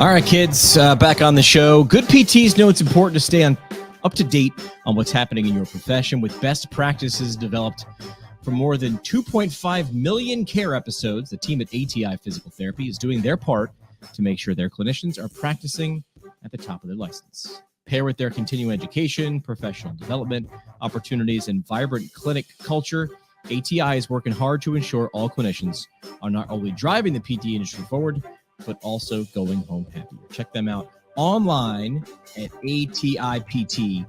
All right, kids, back on the show. Good PTs know it's important to stay up to date on what's happening in your profession with best practices developed from more than 2.5 million care episodes. The team at ATI Physical Therapy is doing their part to make sure their clinicians are practicing at the top of their license. Pair with their continuing education, professional development, opportunities, and vibrant clinic culture, ATI is working hard to ensure all clinicians are not only driving the PT industry forward, but also going home happier. Check them out online at atipt.com.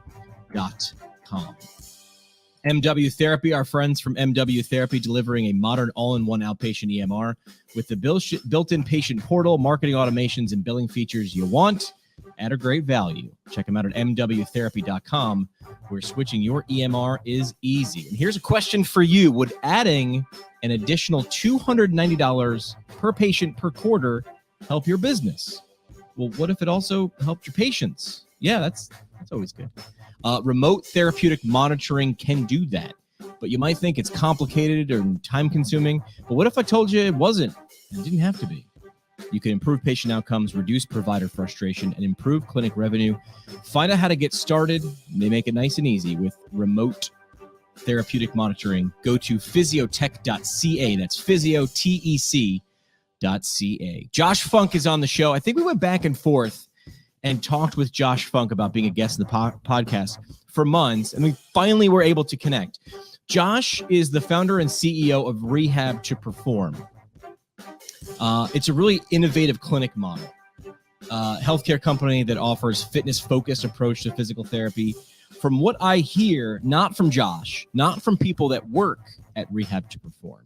MW Therapy, our friends from MW Therapy, delivering a modern all-in-one outpatient EMR with the built-in patient portal, marketing automations, and billing features you want at a great value. Check them out at mwtherapy.com, where switching your EMR is easy. And here's a question for you. Would adding an additional $290 per patient per quarter help your business? Well, what if it also helped your patients? Yeah, that's always good. Remote therapeutic monitoring can do that, but you might think it's complicated or time-consuming. But what if I told you it wasn't? It didn't have to be. You can improve patient outcomes, reduce provider frustration, and improve clinic revenue. Find out how to get started. They make it nice and easy with remote therapeutic monitoring. Go to physiotech.ca. That's physiotech.ca. Josh Funk is on the show. I think we went back and forth and talked with Josh Funk about being a guest in the podcast for months, and we finally were able to connect. Josh is the founder and CEO of Rehab to Perform. It's a really innovative clinic model, healthcare company that offers fitness-focused approach to physical therapy. From what I hear, not from Josh, not from people that work at Rehab to Perform,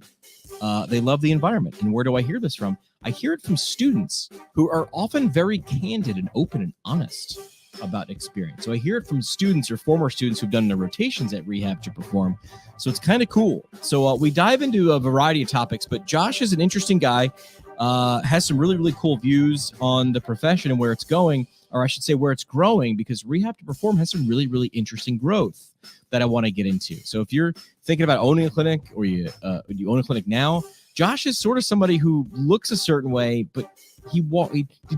they love the environment. And where do I hear this from? I hear it from students who are often very candid and open and honest about experience. So I hear it from students or former students who've done their rotations at Rehab to Perform. So it's kind of cool. So we dive into a variety of topics, but Josh is an interesting guy, has some really, really cool views on the profession and where it's going, or I should say where it's growing, because Rehab to Perform has some really, really interesting growth that I want to get into. So if you're thinking about owning a clinic, or you own a clinic now, Josh is sort of somebody who looks a certain way, but he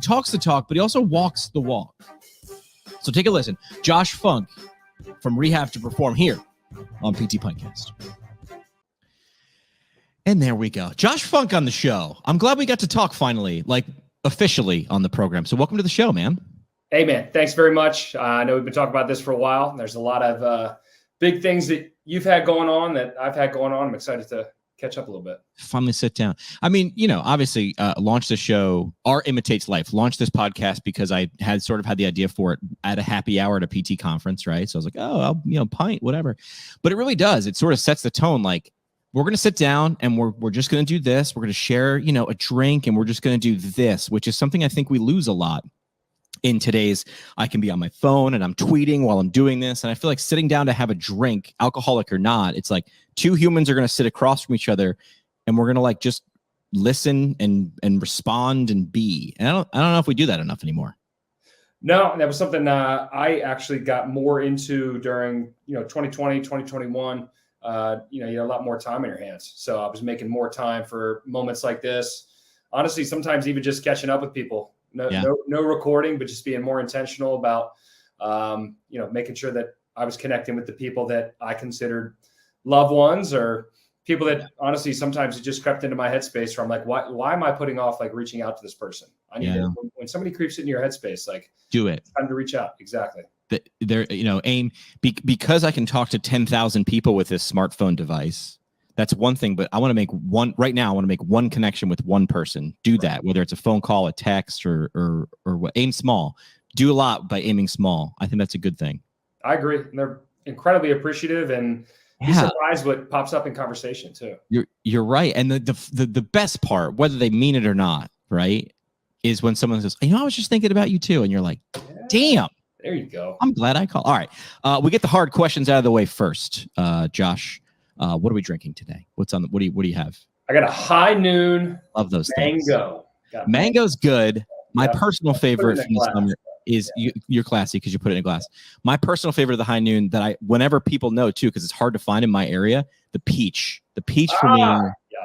talks the talk, but he also walks the walk. So take a listen. Josh Funk from Rehab to Perform here on PT Podcast. And there we go. Josh Funk on the show. I'm glad we got to talk finally, like officially on the program. So welcome to the show, man. Hey, man. Thanks very much. I know we've been talking about this for a while. There's a lot of big things that you've had going on that I've had going on. I'm excited to catch up a little bit. Finally sit down. I mean, obviously launch the show, Art Imitates Life, launch this podcast because I had sort of had the idea for it at a happy hour at a PT conference, right? So I was like, oh, I'll, pint, whatever. But it really does. It sort of sets the tone. Like, we're going to sit down and we're just going to do this. We're going to share, a drink, and we're just going to do this, which is something I think we lose a lot in today's. I can be on my phone and I'm tweeting while I'm doing this. And I feel like sitting down to have a drink, alcoholic or not, it's like two humans are going to sit across from each other and we're going to like just listen and respond and be. And I don't know if we do that enough anymore. No, that was something I actually got more into during, 2020, 2021. You had a lot more time in your hands. So I was making more time for moments like this. Honestly, sometimes even just catching up with people. No recording, but just being more intentional about, making sure that I was connecting with the people that I considered loved ones, or people that honestly sometimes it just crept into my headspace where I'm like, why am I putting off like reaching out to this person? I need to, when somebody creeps into your headspace, like do it. It's time to reach out. Exactly. Aim because I can talk to 10,000 people with this smartphone device. That's one thing, but I want to make one right now. I want to make one connection with one person. Do that, whether it's a phone call, a text, or what. Aim small. Do a lot by aiming small. I think that's a good thing. I agree. And they're incredibly appreciative, and be surprised what pops up in conversation too. You're right. And the best part, whether they mean it or not, right, is when someone says, I was just thinking about you too, and you're like, damn. There you go. I'm glad I called. All right. We get the hard questions out of the way first. Josh, what are we drinking today? What do you have? I got a High Noon. Love those mango. Things. Mango's good. My personal favorite from the summer is you're classy because you put it in a glass. My personal favorite of the High Noon that whenever people know too, because it's hard to find in my area, the peach. The peach for me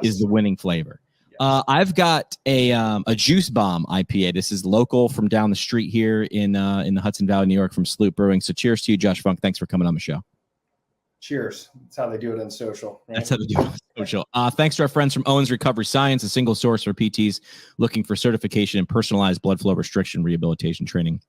is the winning flavor. I've got a Juice Bomb IPA. This is local from down the street here in the Hudson Valley, New York, from Sloop Brewing. So cheers to you, Josh Funk. Thanks for coming on the show. Cheers. That's how they do it on social. Right? That's how they do it on social. Thanks to our friends from Owens Recovery Science, a single source for PTs looking for certification in personalized blood flow restriction rehabilitation training,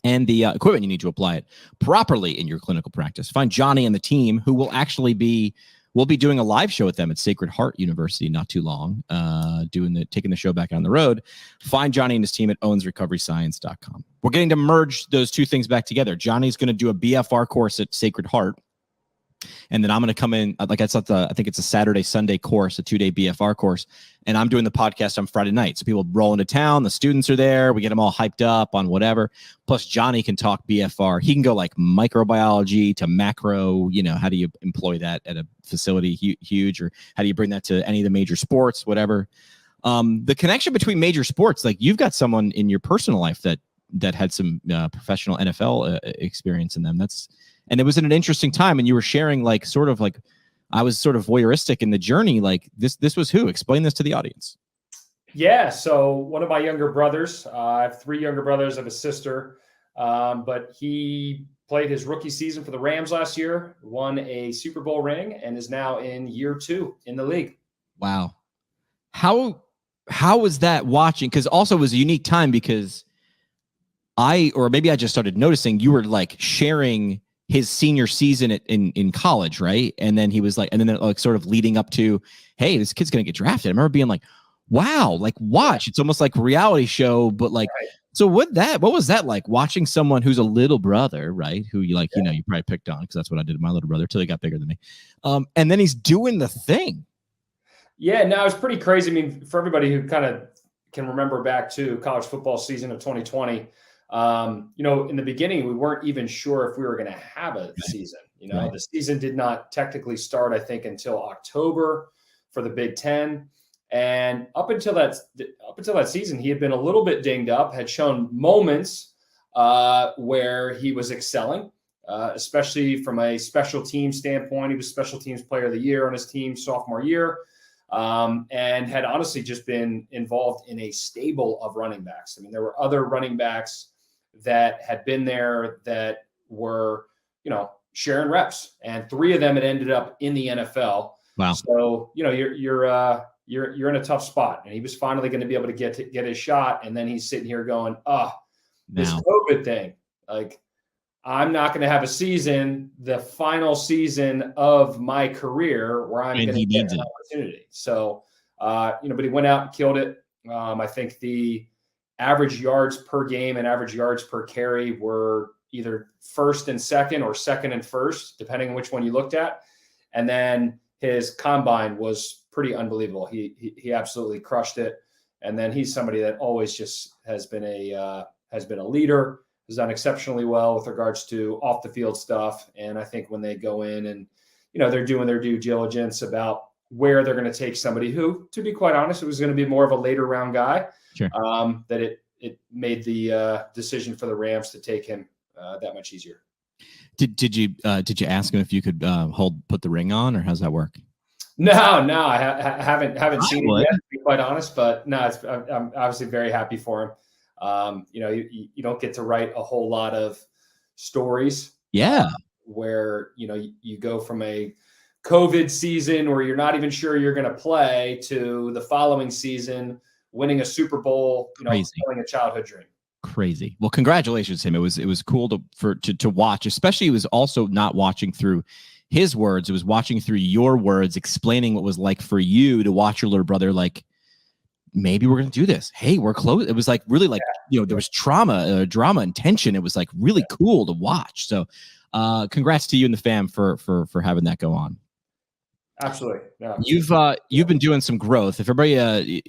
and the equipment you need to apply it properly in your clinical practice. Find Johnny and the team, who will actually we'll be doing a live show with them at Sacred Heart University not too long, taking the show back on the road. Find Johnny and his team at owensrecoveryscience.com. We're getting to merge those two things back together. Johnny's going to do a BFR course at Sacred Heart, and then I'm going to come in, like I think it's a Saturday, Sunday course, a 2-day BFR course. And I'm doing the podcast on Friday night. So people roll into town, the students are there, we get them all hyped up on whatever. Plus Johnny can talk BFR. He can go like microbiology to macro, how do you employ that at a facility huge, or how do you bring that to any of the major sports, whatever. The connection between major sports, like you've got someone in your personal life that had some professional NFL experience in them. And it was in an interesting time, and you were sharing I was sort of voyeuristic in the journey. Like this was who? Explain this to the audience. Yeah. So one of my younger brothers, I have 3 younger brothers, I have a sister, but he played his rookie season for the Rams last year, won a Super Bowl ring, and is now in year 2 in the league. Wow. How was that watching? Because also it was a unique time, because maybe I just started noticing you were like sharing his senior season in college, right? And then he was like, and then like sort of leading up to, hey, this kid's gonna get drafted. I remember being like, wow, like watch. It's almost like a reality show, but like, right. So what was that like, watching someone who's a little brother, right? Who you like, you probably picked on, because that's what I did with my little brother till he got bigger than me. And then he's doing the thing. Yeah, no, it's pretty crazy. I mean, for everybody who kind of can remember back to college football season of 2020. In the beginning, we weren't even sure if we were going to have a season. Right. The season did not technically start, I think, until October for the Big Ten. And up until that season, he had been a little bit dinged up, had shown moments where he was excelling, especially from a special team standpoint. He was Special Teams Player of the Year on his team sophomore year, and had honestly just been involved in a stable of running backs. I mean, there were other running backs that had been there that were, sharing reps, and 3 of them had ended up in the NFL. Wow. So, you're in a tough spot, and he was finally going to be able to get his shot. And then he's sitting here going, this COVID thing, like, I'm not going to have a season, the final season of my career, where I'm going to get an opportunity. So, but he went out and killed it. I think the average yards per game and average yards per carry were either first and second or second and first, depending on which one you looked at. And then his combine was pretty unbelievable. He absolutely crushed it. And then he's somebody that always just has been a leader, has done exceptionally well with regards to off the field stuff. And I think when they go in and, they're doing their due diligence about where they're going to take somebody who, to be quite honest, it was going to be more of a later round guy. Sure. That it made the decision for the Rams to take him that much easier. Did you ask him if you could put the ring on, or how's that work? No, I haven't seen it yet, to be quite honest. But no, I'm obviously very happy for him. You don't get to write a whole lot of stories. Yeah. Where you go from a COVID season where you're not even sure you're going to play to the following season winning a Super Bowl, fulfilling a childhood dream. Crazy. Well, congratulations to him. It was cool to watch, especially it was also not watching through his words. It was watching through your words, explaining what it was like for you to watch your little brother, like, maybe we're going to do this. Hey, we're close. It was like really like, there was drama and tension. It was like really cool to watch. So congrats to you and the fam for having that go on. Absolutely. Yeah. You've been doing some growth. If everybody,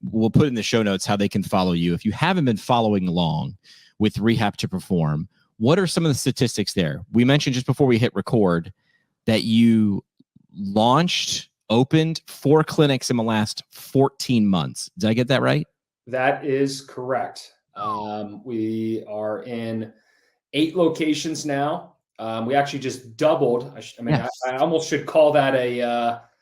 we'll put in the show notes how they can follow you. If you haven't been following along with Rehab to Perform, what are some of the statistics there? We mentioned just before we hit record that you opened 4 clinics in the last 14 months. Did I get that right? That is correct. We are in 8 locations now. We actually just doubled. I almost should call that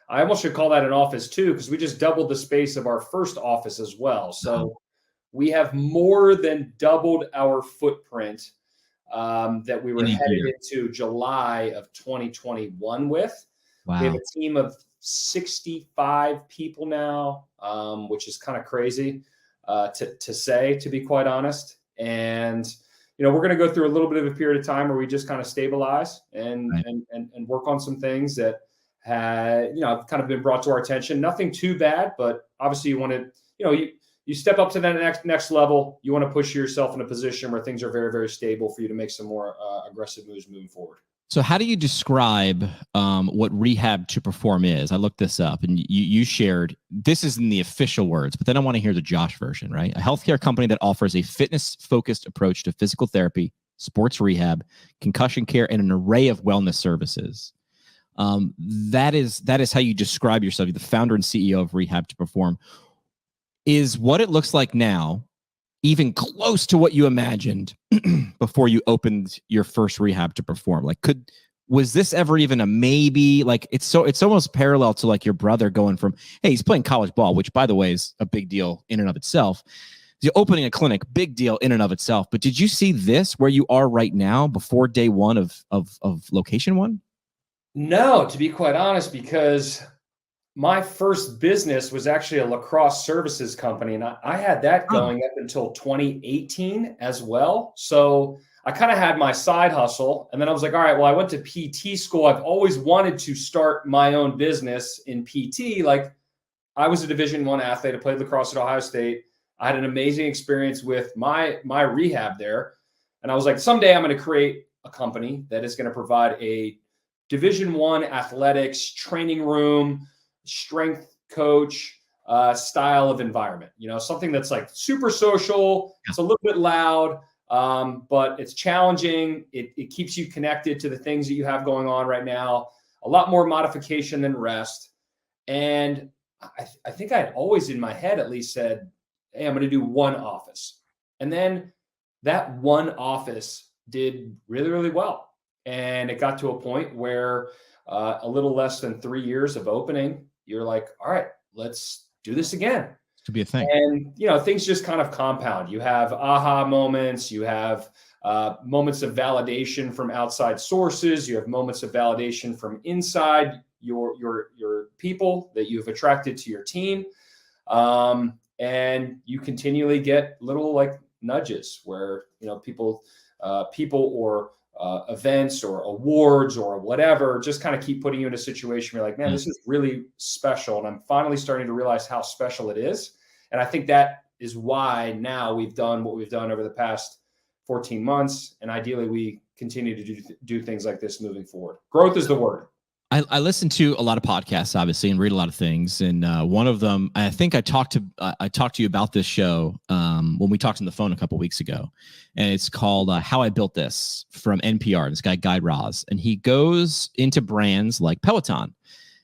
I almost should call that an office too, because we just doubled the space of our first office as well. So we have more than doubled our footprint that we were headed into July of 2021 with. Wow. We have a team of 65 people now, which is kind of crazy to say, to be quite honest. And, we're going to go through a little bit of a period of time where we just kind of stabilize and work on some things that had, kind of been brought to our attention. Nothing too bad, but obviously you want to, you step up to that next level. You want to push yourself in a position where things are very, very stable for you to make some more aggressive moves moving forward. So how do you describe what Rehab to Perform is? I looked this up, and you shared, this is in the official words, but then I want to hear the Josh version, right? A healthcare company that offers a fitness-focused approach to physical therapy, sports rehab, concussion care, and an array of wellness services. That is how you describe yourself. You're the founder and CEO of Rehab to Perform. Is what it looks like now even close to what you imagined before you opened your first Rehab to Perform? Like, was this ever even a maybe? Like, it's almost parallel to like your brother going from, hey, he's playing college ball, which by the way is a big deal in and of itself. The opening a clinic, big deal in and of itself. But did you see this where you are right now before day one of location one? No, to be quite honest, because my first business was actually a lacrosse services company, and I had that going up until 2018 as well. So I kind of had my side hustle, and then I was like, all right, well, I went to PT school. I've always wanted to start my own business in PT. Like, I was a Division I athlete. I played lacrosse at Ohio State. I had an amazing experience with my rehab there. And I was like, someday I'm going to create a company that is going to provide a Division I athletics training room, strength coach style of environment, something that's like super social. It's a little bit loud, but it's challenging. It keeps you connected to the things that you have going on right now. A lot more modification than rest. And I think I'd always in my head at least said, hey, I'm going to do one office. And then that one office did really, really well. And it got to a point where a little less than 3 years of opening, you're like, all right, let's do this again. To be a thing. And, things just kind of compound. You have aha moments. You have moments of validation from outside sources. You have moments of validation from inside your people that you've attracted to your team. And you continually get little like nudges where, people or events or awards or whatever just kind of keep putting you in a situation where you're like, man, this is really special. And I'm finally starting to realize how special it is. And I think that is why now we've done what we've done over the past 14 months. And ideally we continue to do things like this moving forward. Growth is the word. I listen to a lot of podcasts, obviously, and read a lot of things. And one of them, I think I talked to you about this show when we talked on the phone a couple of weeks ago, and it's called "How I Built This" from NPR. This guy Guy Raz, and he goes into brands like Peloton, and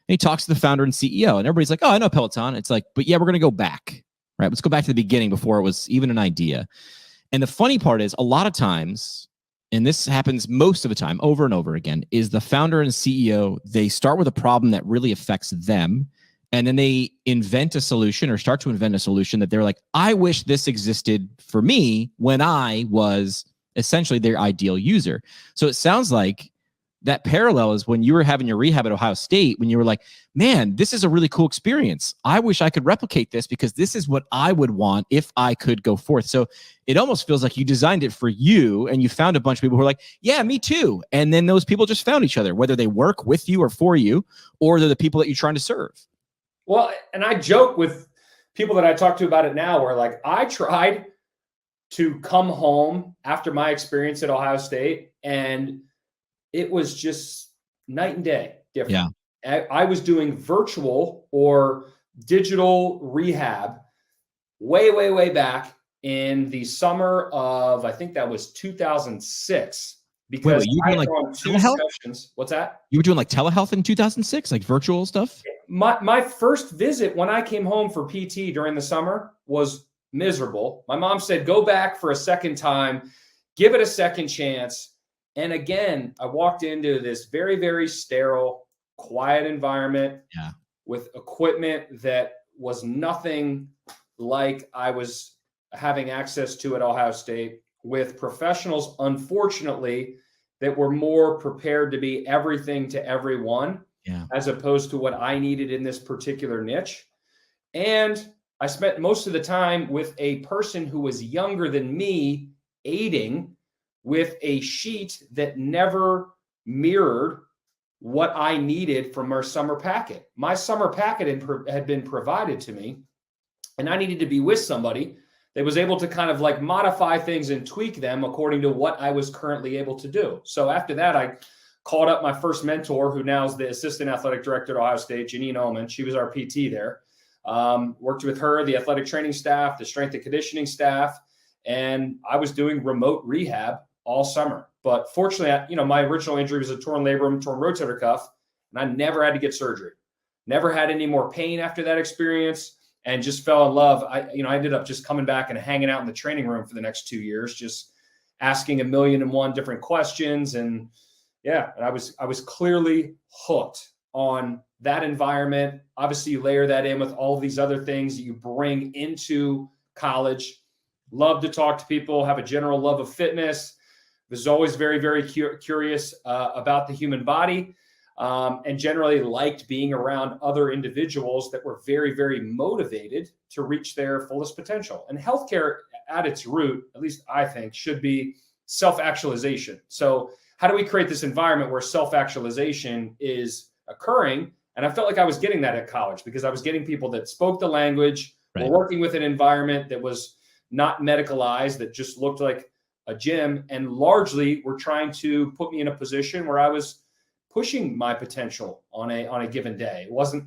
he talks to the founder and CEO, and everybody's like, "Oh, I know Peloton." It's like, but yeah, we're gonna go back, right? Let's go back to the beginning before it was even an idea. And the funny part is, a lot of times, and this happens most of the time over and over again, is the founder and CEO, they start with a problem that really affects them. And then they invent a solution or start to invent a solution that they're like, I wish this existed for me when I was essentially their ideal user. So it sounds like that parallel is when you were having your rehab at Ohio State, when you were like, man, this is a really cool experience. I wish I could replicate this because this is what I would want if I could go forth. So it almost feels like you designed it for you and you found a bunch of people who are like, yeah, me too. And then those people just found each other, whether they work with you or for you, or they're the people that you're trying to serve. Well, and I joke with people that I talk to about it now where like I tried to come home after my experience at Ohio State and it was just night and day different. Yeah. I was doing virtual or digital rehab way, way, way back in the summer of, I think that was 2006. Because you were like two sessions. What's that? You were doing like telehealth in 2006, like virtual stuff? My first visit when I came home for PT during the summer was miserable. My mom said, go back for a second time, give it a second chance. And again, I walked into this very, very sterile, quiet environment. Yeah. with equipment that was nothing like I was having access to at Ohio State, with professionals, unfortunately, that were more prepared to be everything to everyone, as opposed to what I needed in this particular niche. And I spent most of the time with a person who was younger than me, aiding with a sheet that never mirrored what I needed from our summer packet. My summer packet had been provided to me, and I needed to be with somebody that was able to kind of like modify things and tweak them according to what I was currently able to do. So after that, I called up my first mentor, who now is the assistant athletic director at Ohio State, Janine Ullman. She was our PT there. Worked with her, the athletic training staff, the strength and conditioning staff, and I was doing remote rehab all summer. But fortunately, my original injury was a torn labrum, torn rotator cuff, and I never had to get surgery. Never had any more pain after that experience, and just fell in love. I ended up just coming back and hanging out in the training room for the next 2 years, just asking 1,000,001 different questions. And I was clearly hooked on that environment. Obviously, you layer that in with all of these other things that you bring into college. Love to talk to people, have a general love of fitness. Was always very, very curious about the human body, and generally liked being around other individuals that were very, very motivated to reach their fullest potential. And healthcare at its root, at least I think, should be self-actualization. So how do we create this environment where self-actualization is occurring? And I felt like I was getting that at college, because I was getting people that spoke the language, were working with an environment that was not medicalized, that just looked like a gym, and largely were trying to put me in a position where I was pushing my potential on a given day. It wasn't,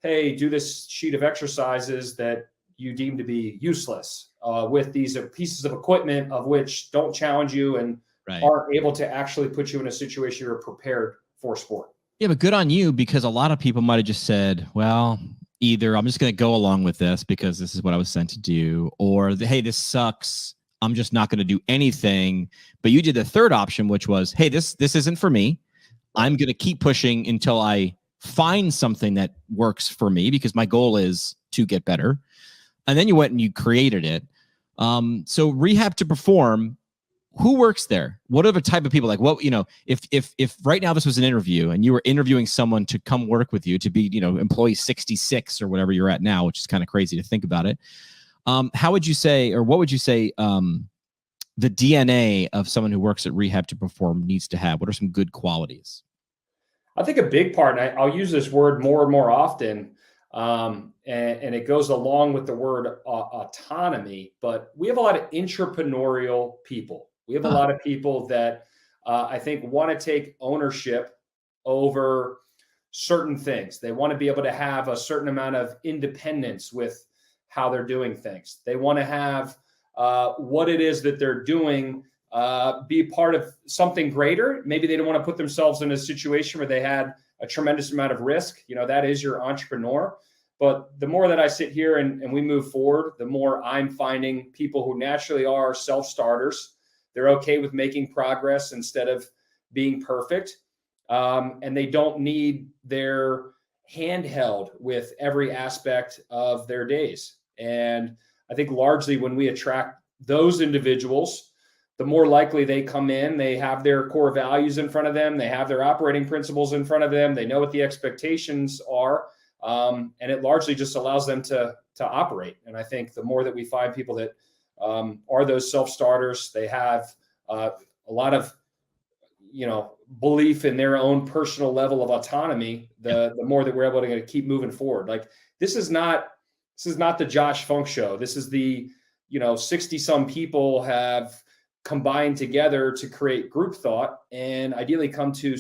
hey, do this sheet of exercises that you deem to be useless, with these pieces of equipment of which don't challenge you and aren't able to actually put you in a situation you're prepared for sport. Yeah, but good on you, because a lot of people might have just said, well, either I'm just going to go along with this because this is what I was sent to do, or hey, this sucks, I'm just not going to do anything. But you did the third option, which was, hey, this isn't for me. I'm going to keep pushing until I find something that works for me, because my goal is to get better. And then you went and you created it. So Rehab to Perform, who works there? What are the type of people? Like, what, if right now this was an interview and you were interviewing someone to come work with you, to be, employee 66 or whatever you're at now, which is kind of crazy to think about it. How would you say, or what would you say, the DNA of someone who works at Rehab to Perform needs to have? What are some good qualities? I think a big part, and I'll use this word more and more often, and it goes along with the word autonomy, but we have a lot of entrepreneurial people. We have a lot of people that I think want to take ownership over certain things. They want to be able to have a certain amount of independence with how they're doing things. They want to have what it is that they're doing be part of something greater. Maybe they don't want to put themselves in a situation where they had a tremendous amount of risk. That is your entrepreneur. But the more that I sit here and we move forward, the more I'm finding people who naturally are self-starters. They're okay with making progress instead of being perfect. And they don't need their handheld with every aspect of their days. And I think largely when we attract those individuals, the more likely they come in, they have their core values in front of them, they have their operating principles in front of them, they know what the expectations are, and it largely just allows them to operate. And I think the more that we find people that are those self-starters, they have a lot of belief in their own personal level of autonomy, the more that we're able to keep moving forward. Like, this is not the Josh Funk show. This is the 60 some people have combined together to create group thought and ideally come to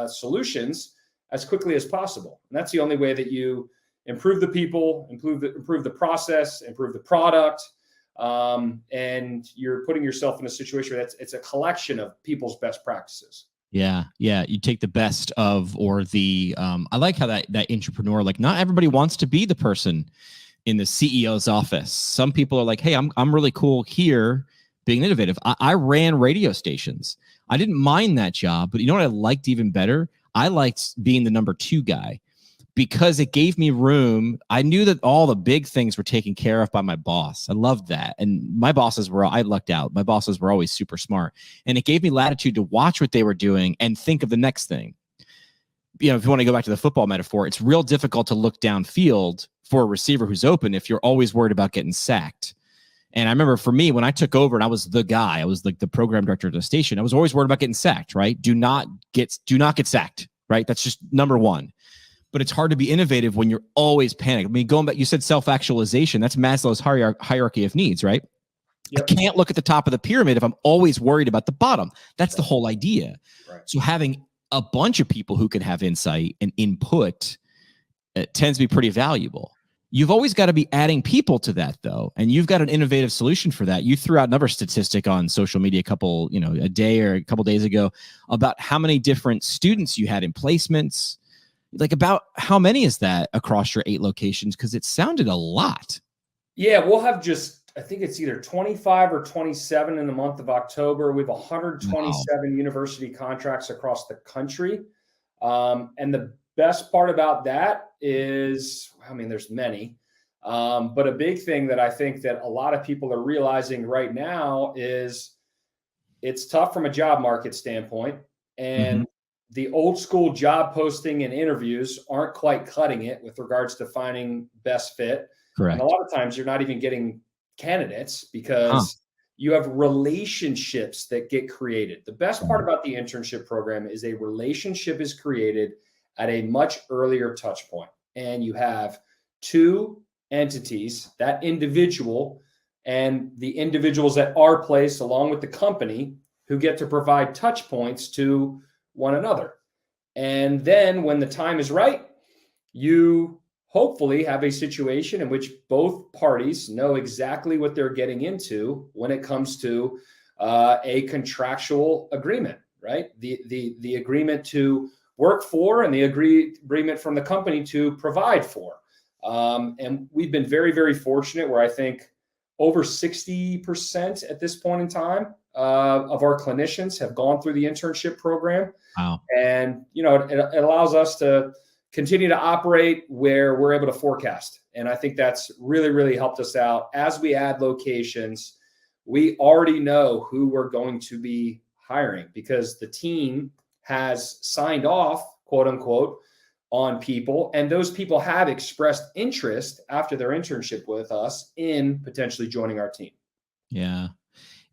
solutions as quickly as possible. And that's the only way that you improve the people, improve the process, improve the product. And you're putting yourself in a situation where it's a collection of people's best practices. Yeah. You take the best of, or the, I like how that entrepreneur, like, not everybody wants to be the person in the CEO's office. Some people are like, hey, I'm really cool here being innovative. I ran radio stations. I didn't mind that job, but you know what I liked even better? I liked being the number 2 guy, because it gave me room. I knew that all the big things were taken care of by my boss. I loved that. And my bosses were, I lucked out. My bosses were always super smart. And it gave me latitude to watch what they were doing and think of the next thing. You know, if you want to go back to the football metaphor, it's real difficult to look downfield for a receiver who's open if you're always worried about getting sacked. And I remember for me, when I took over and I was the guy, I was like the program director of the station, I was always worried about getting sacked, right? Do not get sacked, right? That's just number one. But it's hard to be innovative when you're always panicked. I mean, going back, you said self-actualization. That's Maslow's hierarchy of needs, right? Yep. I can't look at the top of the pyramid if I'm always worried about the bottom. That's the whole idea. Right. So having a bunch of people who can have insight and input tends to be pretty valuable. You've always got to be adding people to that, though, and you've got an innovative solution for that. You threw out another statistic on social media a day or a couple days ago about how many different students you had in placements. Like, about how many is that across your 8 locations? Because it sounded a lot. Yeah, we'll have I think it's either 25 or 27 in the month of October. We have 127 university contracts across the country. And the best part about that is, I mean, there's many, but a big thing that I think that a lot of people are realizing right now is it's tough from a job market standpoint. And the old school job posting and interviews aren't quite cutting it with regards to finding best fit. Correct. And a lot of times you're not even getting candidates because you have relationships that get created. The best part about the internship program is a relationship is created at a much earlier touch point. And you have 2 entities, that individual and the individuals at our place, along with the company, who get to provide touch points to one another. And then when the time is right, you hopefully have a situation in which both parties know exactly what they're getting into when it comes to a contractual agreement, right? The agreement to work for and the agreement from the company to provide for. And we've been very, very fortunate where I think over 60% at this point in time of our clinicians have gone through the internship program. Wow. And, it allows us to continue to operate where we're able to forecast. And I think that's really, really helped us out. As we add locations, we already know who we're going to be hiring because the team has signed off, quote unquote, on people. And those people have expressed interest after their internship with us in potentially joining our team. Yeah.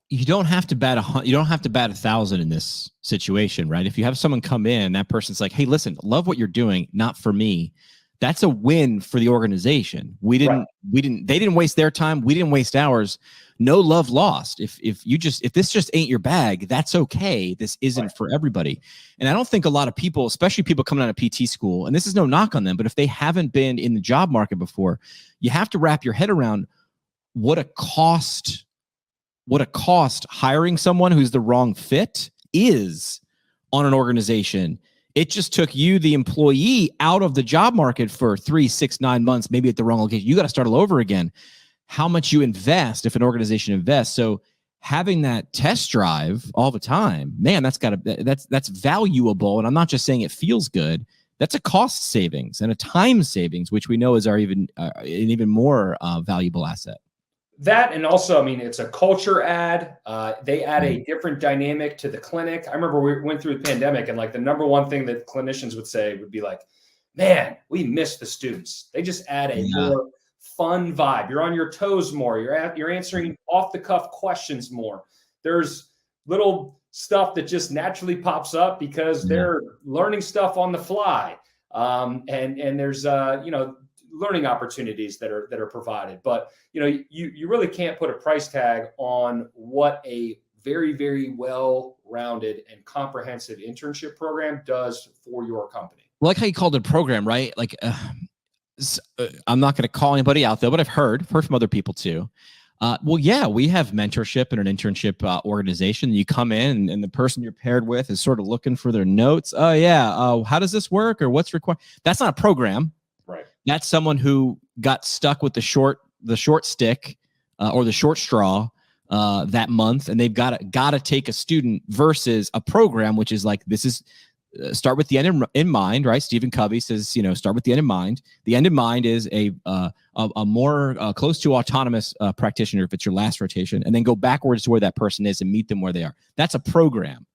You don't have to bat 1,000 in this situation, right? If you have someone come in, that person's like, hey, listen, love what you're doing, not for me. That's a win for the organization. They didn't waste their time. We didn't waste ours. No love lost. If this just ain't your bag, that's okay. This isn't for everybody. And I don't think a lot of people, especially people coming out of PT school, and this is no knock on them, but if they haven't been in the job market before, you have to wrap your head around what a cost hiring someone who's the wrong fit is on an organization. It just took you, the employee, out of the job market for 3, 6, 9 months, maybe at the wrong location. You got to start all over again. How much you invest if an organization invests. So having that test drive all the time, man, that's valuable. And I'm not just saying it feels good. That's a cost savings and a time savings, which we know is an even more valuable asset. That, and also, I mean, it's a culture add. They add a different dynamic to the clinic. I remember we went through the pandemic, and like the number one thing that clinicians would say would be like, man, we miss the students. They just add a more fun vibe. You're on your toes more. You're answering off the cuff questions more. There's little stuff that just naturally pops up because they're learning stuff on the fly. And there's learning opportunities that are provided, but you really can't put a price tag on what a very, very well-rounded and comprehensive internship program does for your company. Well, like how you called it a program, right? Like, I'm not going to call anybody out though, but I've heard from other people too. We have mentorship in an internship organization. You come in and the person you're paired with is sort of looking for their notes. Oh yeah. How does this work or what's required? That's not a program. Right. That's someone who got stuck with the short stick or the short straw that month, and they've got to take a student versus a program, which is like, this is start with the end in mind, right? Stephen Covey says, start with the end in mind. The end in mind is a more close to autonomous practitioner if it's your last rotation, and then go backwards to where that person is and meet them where they are. That's a program.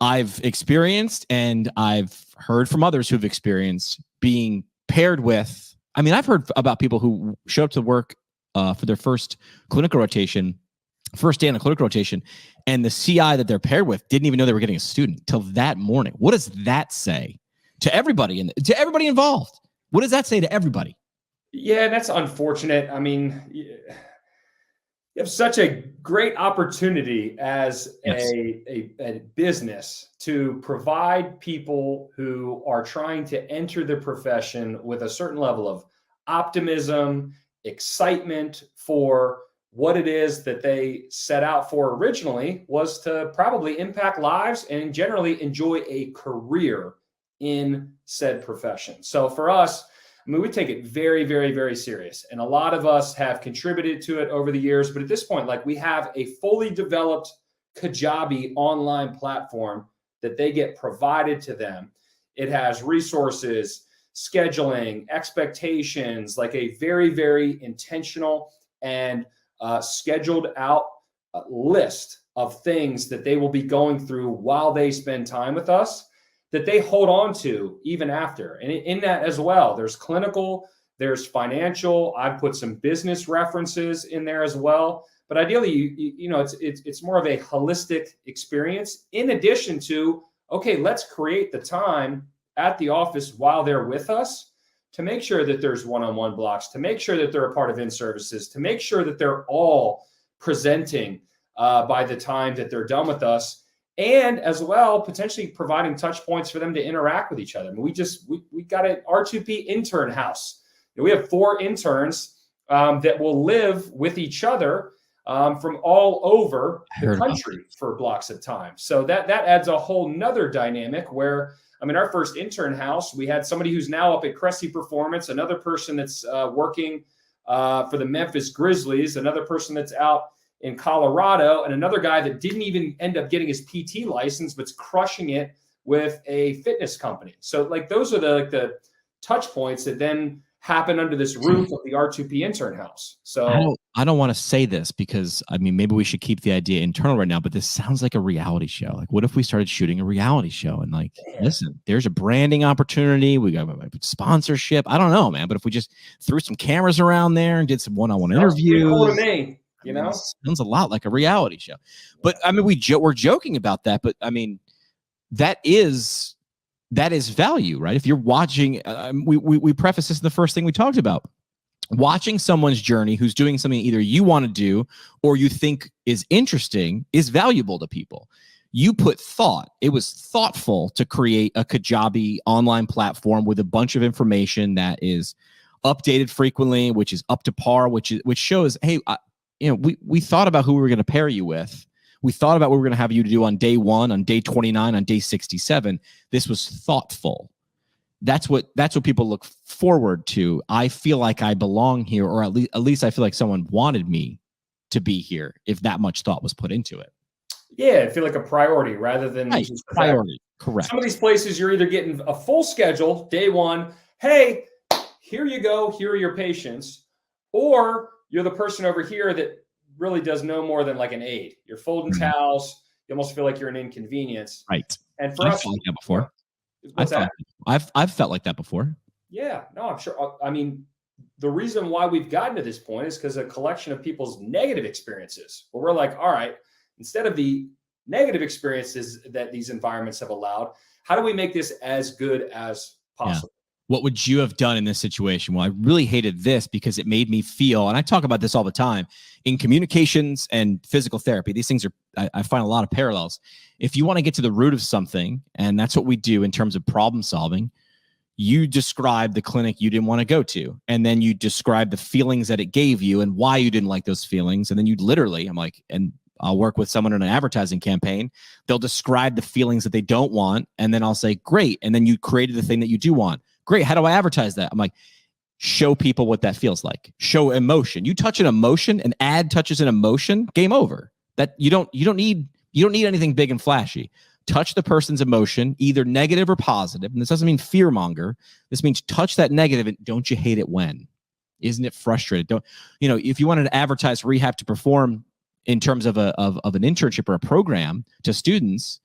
I've experienced, and I've heard from others who've experienced being paired with. I mean, I've heard about people who show up to work for their first clinical rotation, first day on a clinical rotation, and the CI that they're paired with didn't even know they were getting a student till that morning. What does that say to everybody to everybody involved? What does that say to everybody? Yeah, that's unfortunate. I mean, you have such a great opportunity as a business to provide people who are trying to enter the profession with a certain level of optimism, excitement for what it is that they set out for originally, was to probably impact lives and generally enjoy a career in said profession. So for us, I mean, we take it very, very, very serious. And a lot of us have contributed to it over the years. But at this point, like, we have a fully developed Kajabi online platform that they get provided to them. It has resources, scheduling, expectations, like a very, very intentional and scheduled out list of things that they will be going through while they spend time with us, that they hold on to even after. And in that as well, there's clinical, there's financial. I've put some business references in there as well. But ideally, it's more of a holistic experience, in addition to, okay, let's create the time at the office while they're with us to make sure that there's one-on-one blocks, to make sure that they're a part of in-services, to make sure that they're all presenting by the time that they're done with us, and as well, potentially providing touch points for them to interact with each other. I mean, we got an R2P intern house. We have 4 interns that will live with each other from all over the country for blocks of time. So that adds a whole nother dynamic where, I mean, our first intern house, we had somebody who's now up at Cressy Performance, another person that's working for the Memphis Grizzlies, another person that's out in Colorado, and another guy that didn't even end up getting his PT license, but's crushing it with a fitness company. So like, those are the touch points that then happen under this roof of the R2P intern house. So I don't want to say this because, I mean, maybe we should keep the idea internal right now, but this sounds like a reality show. Like, what if we started shooting a reality show and like, listen, there's a branding opportunity. We got sponsorship. I don't know, man. But if we just threw some cameras around there and did some one-on-one interviews, cool to me. You know, sounds a lot like a reality show. But I mean, we're joking about that, but I mean, that is value, right? If you're watching, we preface this in the first thing we talked about. Watching someone's journey who's doing something either you want to do or you think is interesting is valuable to people. You put thought. It was thoughtful to create a Kajabi online platform with a bunch of information that is updated frequently, which is up to par, which shows, hey, we thought about who we were going to pair you with. We thought about what we were going to have you to do on day 1, on day 29, on day 67. This was thoughtful. That's what people look forward to. I feel like I belong here, or at least I feel like someone wanted me to be here if that much thought was put into it. Yeah, I feel like a priority rather than just priority. Correct. Some of these places you're either getting a full schedule, day 1, hey, here you go, here are your patients, or you're the person over here that really does no more than like an aid. You're folding towels. You almost feel like you're an inconvenience. Right. And for I've us, felt like that before. I've felt like that before. Yeah, no, I'm sure. I mean, the reason why we've gotten to this point is because a collection of people's negative experiences, where we're like, all right, instead of the negative experiences that these environments have allowed, how do we make this as good as possible? Yeah. What would you have done in this situation? Well, I really hated this because it made me feel, and I talk about this all the time, in communications and physical therapy, these things are, I find a lot of parallels. If you want to get to the root of something, and that's what we do in terms of problem solving, you describe the clinic you didn't want to go to, and then you describe the feelings that it gave you and why you didn't like those feelings. And then you literally, and I'll work with someone in an advertising campaign. They'll describe the feelings that they don't want. And then I'll say, great. And then you created the thing that you do want. Great. How do I advertise that? I'm like, show people what that feels like. Show emotion. You touch an emotion, an ad touches an emotion, game over. That you don't need anything big and flashy. touch the person's emotion, either negative or positive. And this doesn't mean fear monger. This means touch that negative and don't you hate it when? Isn't it frustrating? Don't, if you wanted to advertise Rehab to perform in terms of an internship or a program to students,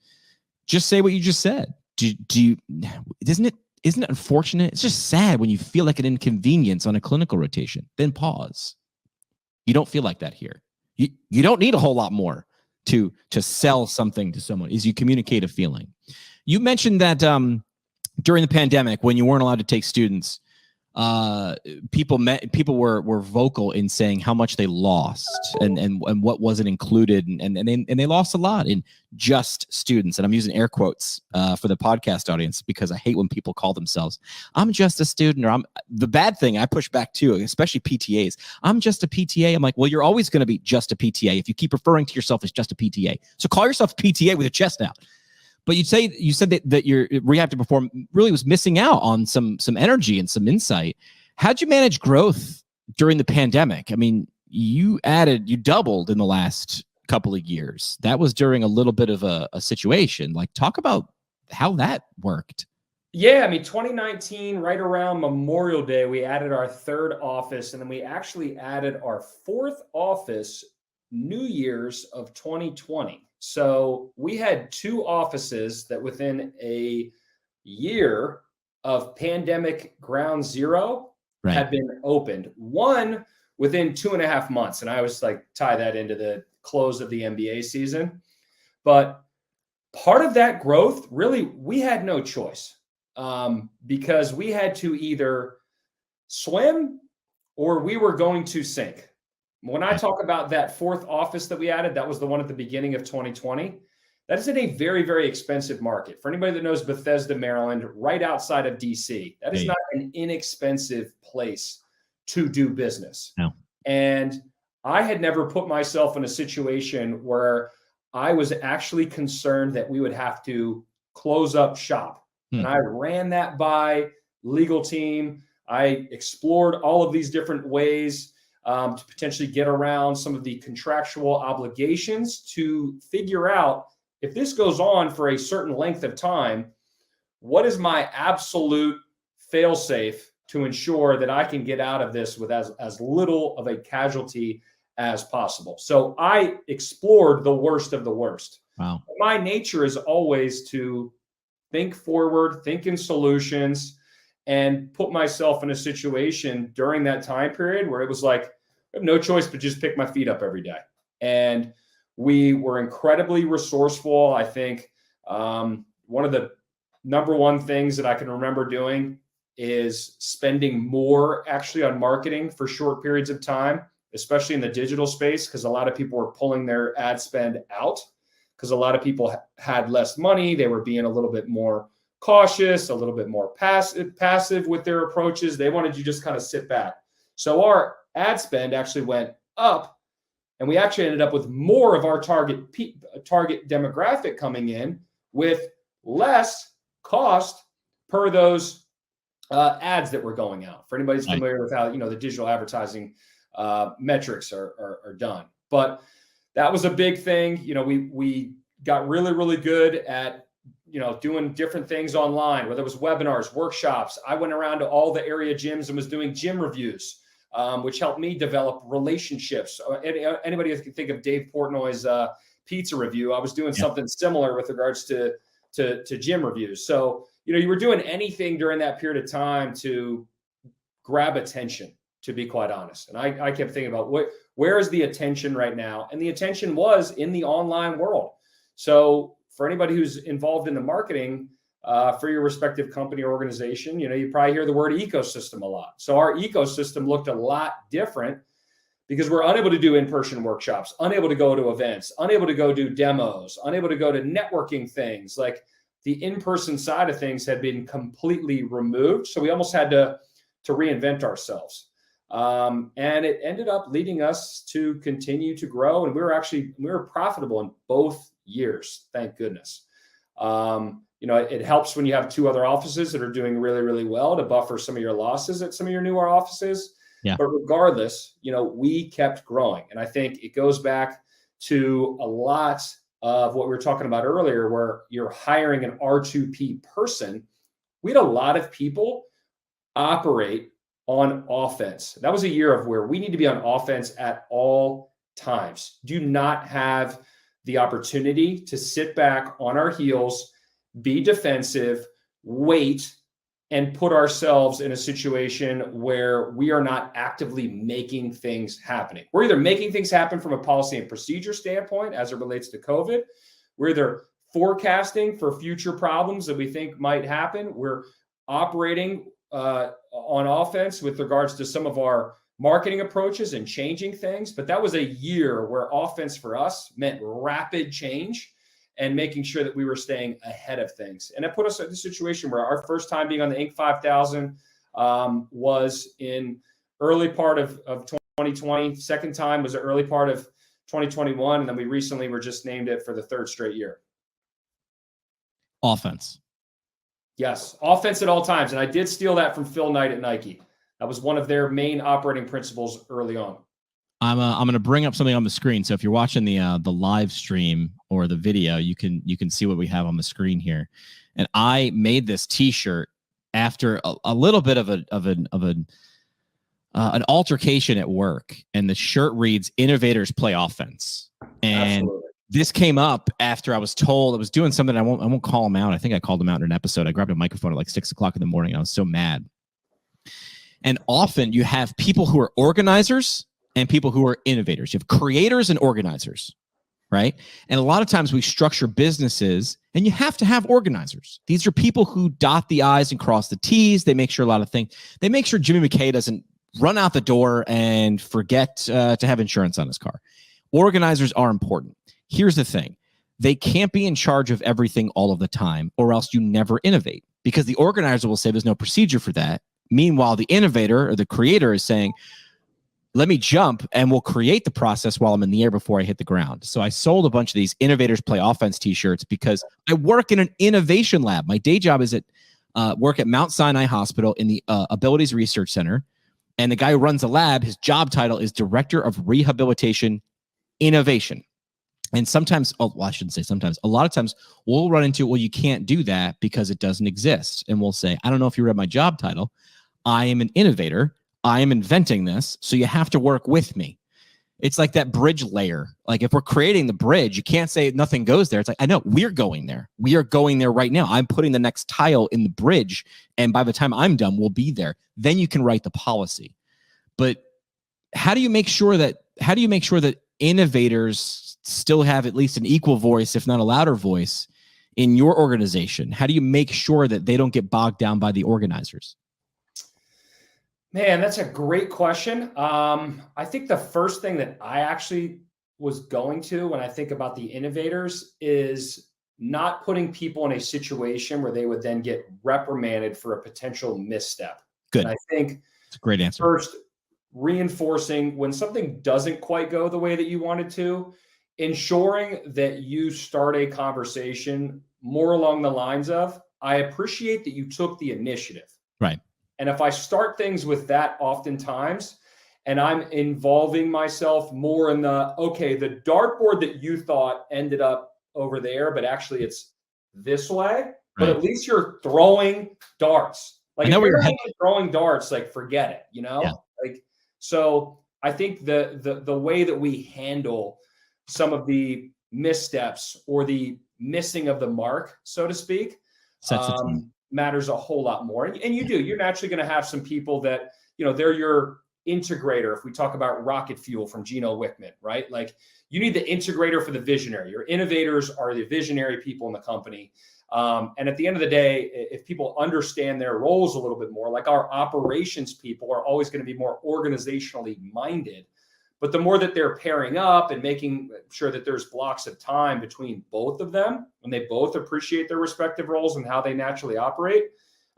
just say what you just said. Isn't it unfortunate? It's just sad when you feel like an inconvenience on a clinical rotation. Then pause. You don't feel like that here. You don't need a whole lot more to sell something to someone. Is you communicate a feeling. You mentioned that during the pandemic, when you weren't allowed to take students, people were vocal in saying how much they lost and what wasn't included, and they lost a lot in just students. And I'm using air quotes for the podcast audience because I hate when people call themselves, I'm just a student, or the bad thing I push back too, especially PTAs. I'm just a PTA. I'm like, well, you're always going to be just a PTA if you keep referring to yourself as just a PTA. So call yourself a PTA with your chest out. But you said that your Rehab to Perform really was missing out on some energy and some insight. How'd you manage growth during the pandemic? I mean, you doubled in the last couple of years. That was during a little bit of a situation. Like, talk about how that worked. Yeah, I mean, 2019, right around Memorial Day, we added our third office, and then we actually added our fourth office New Year's of 2020. So we had two offices that within a year of pandemic ground zero had been opened. One within 2.5 months. And I was like, tie that into the close of the NBA season. But part of that growth, really, we had no choice because we had to either swim or we were going to sink. When I talk about that fourth office that we added, that was the one at the beginning of 2020. That is in a very, very expensive market. For anybody that knows Bethesda, Maryland, right outside of DC, that is not an inexpensive place to do business. No. And I had never put myself in a situation where I was actually concerned that we would have to close up shop. And I ran that by legal team. I explored all of these different ways to potentially get around some of the contractual obligations to figure out, if this goes on for a certain length of time, what is my absolute fail-safe to ensure that I can get out of this with as little of a casualty as possible. So I explored the worst of the worst. Wow. My nature is always to think forward, think in solutions, and put myself in a situation during that time period where it was like, I have no choice but just pick my feet up every day. And we were incredibly resourceful. I think one of the number one things that I can remember doing is spending more actually on marketing for short periods of time, especially in the digital space, because a lot of people were pulling their ad spend out because a lot of people had less money. They were being a little bit more cautious, a little bit more passive with their approaches. They wanted you to just kind of sit back. So our ad spend actually went up, and we actually ended up with more of our target demographic coming in with less cost per those ads that were going out. For anybody who's familiar with how the digital advertising metrics are done, but that was a big thing. We got really, really good at doing different things online, whether it was webinars, workshops. I went around to all the area gyms and was doing gym reviews, which helped me develop relationships. Anybody who can think of Dave Portnoy's pizza review, I was doing something similar with regards to gym reviews. So, you were doing anything during that period of time to grab attention, to be quite honest. And I kept thinking about where is the attention right now? And the attention was in the online world. So for anybody who's involved in the marketing for your respective company or organization, you probably hear the word ecosystem a lot. So our ecosystem looked a lot different because we're unable to do in-person workshops, unable to go to events, unable to go do demos, unable to go to networking things. Like the in-person side of things had been completely removed. So we almost had to reinvent ourselves. And it ended up leading us to continue to grow. And we were profitable in both years. Thank goodness. It helps when you have two other offices that are doing really, really well to buffer some of your losses at some of your newer offices. Yeah. But regardless, we kept growing. And I think it goes back to a lot of what we were talking about earlier, where you're hiring an R2P person, we had a lot of people operate on offense. That was a year of where we need to be on offense at all times. Do not have the opportunity to sit back on our heels, be defensive, wait, and put ourselves in a situation where we are not actively making things happening. We're either making things happen from a policy and procedure standpoint as it relates to COVID. We're either forecasting for future problems that we think might happen. We're operating on offense with regards to some of our marketing approaches and changing things. But that was a year where offense for us meant rapid change and making sure that we were staying ahead of things. And it put us in a situation where our first time being on the Inc. 5000 was in early part of 2020. Second time was the early part of 2021. And then we recently were just named it for the third straight year. Offense. Yes, offense at all times. And I did steal that from Phil Knight at Nike. That was one of their main operating principles early on. I'm going to bring up something on the screen. So if you're watching the live stream or the video, you can see what we have on the screen here. And I made this T-shirt after a little bit of an altercation at work, and the shirt reads "Innovators Play Offense." And Absolutely. This came up after I was told I was doing something. I won't call him out. I think I called him out in an episode. I grabbed a microphone at like 6 o'clock in the morning. I was so mad. And often you have people who are organizers and people who are innovators. You have creators and organizers, right? And a lot of times we structure businesses, and you have to have organizers. These are people who dot the I's and cross the T's. They make sure a lot of things. They make sure Jimmy McKay doesn't run out the door and forget to have insurance on his car. Organizers are important. Here's the thing. They can't be in charge of everything all of the time, or else you never innovate, because the organizer will say there's no procedure for that. Meanwhile, the innovator or the creator is saying, let me jump and we'll create the process while I'm in the air before I hit the ground. So I sold a bunch of these Innovators Play Offense T-shirts because I work in an innovation lab. My day job is work at Mount Sinai Hospital in the Abilities Research Center. And the guy who runs the lab, his job title is Director of Rehabilitation Innovation. And sometimes, I shouldn't say sometimes, a lot of times we'll run into, well, you can't do that because it doesn't exist. And we'll say, I don't know if you read my job title. I am an innovator. I am inventing this. So you have to work with me. It's like that bridge layer. Like if we're creating the bridge, you can't say nothing goes there. It's like, I know we're going there. We are going there right now. I'm putting the next tile in the bridge. And by the time I'm done, we'll be there. Then you can write the policy. But how do you make sure that innovators still have at least an equal voice, if not a louder voice, in your organization? How do you make sure that they don't get bogged down by the organizers? Man, that's a great question. I think the first thing that I actually was going to when I think about the innovators is not putting people in a situation where they would then get reprimanded for a potential misstep. Good. And I think it's a great answer. First, reinforcing when something doesn't quite go the way that you wanted to, ensuring that you start a conversation more along the lines of, I appreciate that you took the initiative. Right. And if I start things with that oftentimes, and I'm involving myself more in the dartboard that you thought ended up over there, but actually it's this way, right. But at least you're throwing darts. Like if you're not throwing darts, like forget it, Yeah. Like, so I think the way that we handle some of the missteps or the missing of the mark, so to speak, matters a whole lot more. And you're naturally going to have some people that, they're your integrator. If we talk about rocket fuel from Gino Wickman, right? Like you need the integrator for the visionary. Your innovators are the visionary people in the company. And at the end of the day, if people understand their roles a little bit more, like our operations people are always going to be more organizationally minded. But the more that they're pairing up and making sure that there's blocks of time between both of them, when they both appreciate their respective roles and how they naturally operate,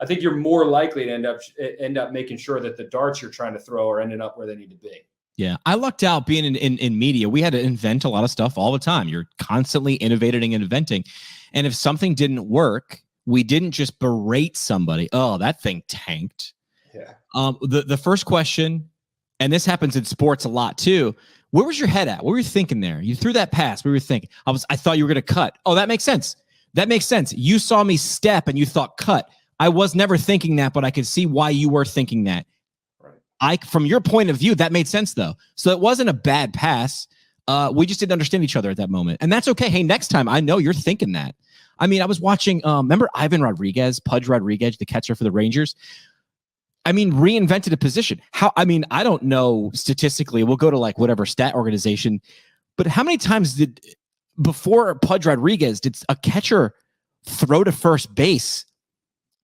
I think you're more likely to end up making sure that the darts you're trying to throw are ending up where they need to be. Yeah, I lucked out being in media. We had to invent a lot of stuff all the time. You're constantly innovating and inventing. And if something didn't work, we didn't just berate somebody. Oh, that thing tanked. Yeah. The first question and this happens in sports a lot too. Where was your head at? What were you thinking there? You threw that pass. What were you thinking? I thought you were going to cut. Oh, that makes sense. That makes sense. You saw me step and you thought cut. I was never thinking that, but I could see why you were thinking that. Right. From your point of view, that made sense though. So it wasn't a bad pass. We just didn't understand each other at that moment. And that's okay. Hey, next time I know you're thinking that. I mean, I was watching, remember Ivan Rodriguez, Pudge Rodriguez, the catcher for the Rangers? I mean, reinvented a position. I don't know statistically, we'll go to like whatever stat organization, but how many times before Pudge Rodriguez, did a catcher throw to first base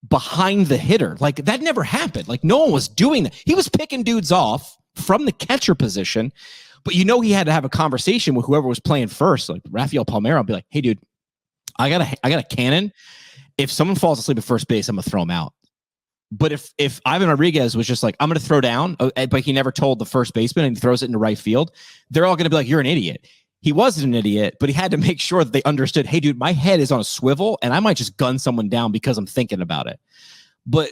behind the hitter? Like that never happened. Like no one was doing that. He was picking dudes off from the catcher position, but he had to have a conversation with whoever was playing first, like Rafael Palmeiro, be like, hey dude, I got a cannon. If someone falls asleep at first base, I'm gonna throw him out. But if Ivan Rodriguez was just like, I'm going to throw down, but he never told the first baseman and he throws it into right field, they're all going to be like, you're an idiot. He wasn't an idiot, but he had to make sure that they understood, hey, dude, my head is on a swivel and I might just gun someone down because I'm thinking about it. But